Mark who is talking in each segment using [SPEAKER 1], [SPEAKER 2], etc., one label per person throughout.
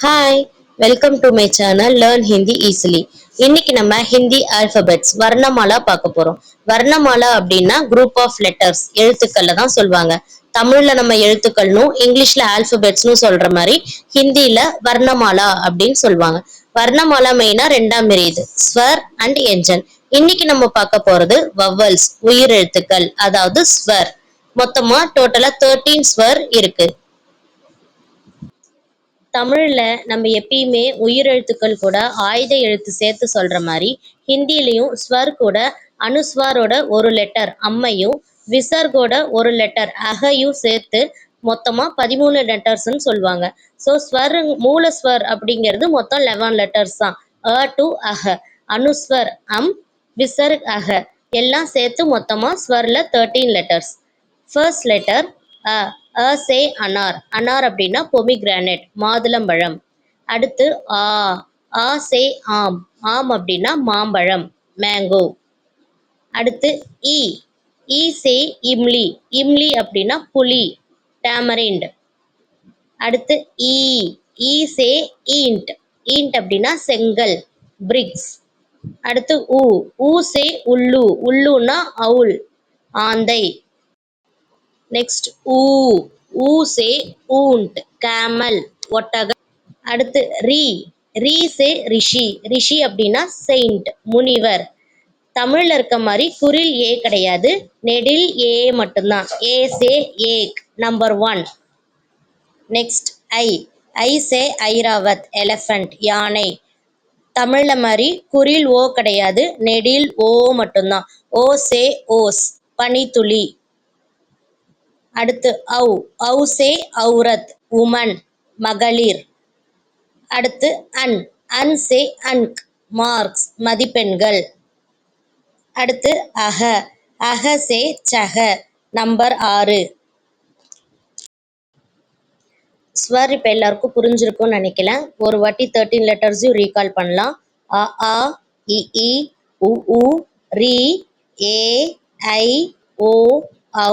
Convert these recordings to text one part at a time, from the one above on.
[SPEAKER 1] Hi, welcome to my channel learn Hindi easily. இன்னைக்கு நம்ம Hindi alphabets வர்ணமாலா பார்க்க போறோம். வர்ணமாலா அப்படின்னா குரூப் ஆஃப் லெட்டர்ஸ், எழுத்துக்கள்ல தான் சொல்லுவாங்க. தமிழ்ல நம்ம எழுத்துக்கள்னும் இங்கிலீஷ்ல ஆல்பபெட்ஸ்னு சொல்ற மாதிரி ஹிந்தில வர்ணமாலா அப்படின்னு சொல்லுவாங்க. வர்ணமாலா மெயினா ரெண்டாம் பிரியுது, ஸ்வர் அண்ட் எஞ்சன். இன்னைக்கு நம்ம பார்க்க போறது வவல்ஸ், உயிர் எழுத்துக்கள், அதாவது ஸ்வர். மொத்தமா டோட்டலா 13 ஸ்வர் இருக்கு. தமிழ்ல நம்ம எப்பயுமே உயிரெழுத்துக்கள் கூட ஆயுத எழுத்து சேர்த்து சொல்ற மாதிரி ஹிந்திலையும் ஸ்வர் கூட அனுஸ்வாரோட ஒரு லெட்டர் அம்மையும் விசர்கோட ஒரு லெட்டர் அகையும் சேர்த்து மொத்தமா 13 லெட்டர்ஸ்ன்னு சொல்லுவாங்க. ஸோ ஸ்வர் மூல ஸ்வர் அப்படிங்கிறது மொத்தம் 11 லெட்டர்ஸ் தான். அ டு அக, அனுஸ்வர் அம், விசர்க் அக எல்லாம் சேர்த்து மொத்தமா ஸ்வர்ல 13 லெட்டர்ஸ். ஃபர்ஸ்ட் லெட்டர் அ. அ சே அனார். அனார் அப்படின்னா பொமிகிரானேட், மாதுளம்பழம். அடுத்து ஆ. ஆ சே ஆம். ஆம் அப்படின்னா மாம்பழம், மேங்கோ. அடுத்து ஈ. ஈ சே இம்லி. இம்லி அப்படின்னா புளி, டேமரிண்ட். அடுத்து ஈ. ஈ சே ஈண்ட். ஈண்ட் அப்படின்னா செங்கல், பிரிக்ஸ். அடுத்து ஊ. ஊ சே உள்ளு. உள்ளுன்னா அவுல், ஆந்தை. நெக்ஸ்ட் ஊ. ஊ சே ஊண்ட், கேமல், ஒட்டகம். அடுத்து ரீ. ரீ சே ரிஷி. ரிஷி அப்படின்னா செயிண்ட், முனிவர். தமிழ்ல இருக்க மாதிரி குரில் ஏ கிடையாது, நெடில் ஏ மட்டும்தான். ஏ சே ஏக், number 1. Next I. I say Airavat, elephant, யானை. தமிழ்ல மாதிரி குரில் ஓ கிடையாது, நெடில் ஓ மட்டும்தான். ஓ சே ஓஸ், பனித்துளி. அடுத்து ஔ. ஔ சே ஔரத், உமன், மகளிர். அடுத்து அன். அன் சே அன்க், மார்க்ஸ், மதிப்பெண்கள். அடுத்து அக. அக சே சக, நம்பர் 6. ஸ்வர் இப்போ எல்லாருக்கும் புரிஞ்சிருக்கும்னு நினைக்கிறேன். ஒரு வாட்டி 13 லெட்டர்ஸையும் ரீகால் பண்ணலாம். அ ஆ, இ ஈ, உ ஊ, ரி, ஏ, ஐ, ஓ, ஔ,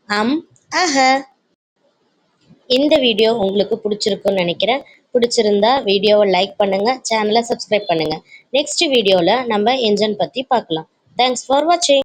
[SPEAKER 1] அம், அக. இந்த வீடியோ உங்களுக்கு பிடிச்சிருக்குன்னு நினைக்கிறேன். பிடிச்சிருந்தா வீடியோவை லைக் பண்ணுங்க, சேனலை சப்ஸ்கிரைப் பண்ணுங்க. நெக்ஸ்ட் வீடியோவில் நம்ம என்ஜின் பற்றி பார்க்கலாம். தேங்க்ஸ் ஃபார் வாட்சிங்.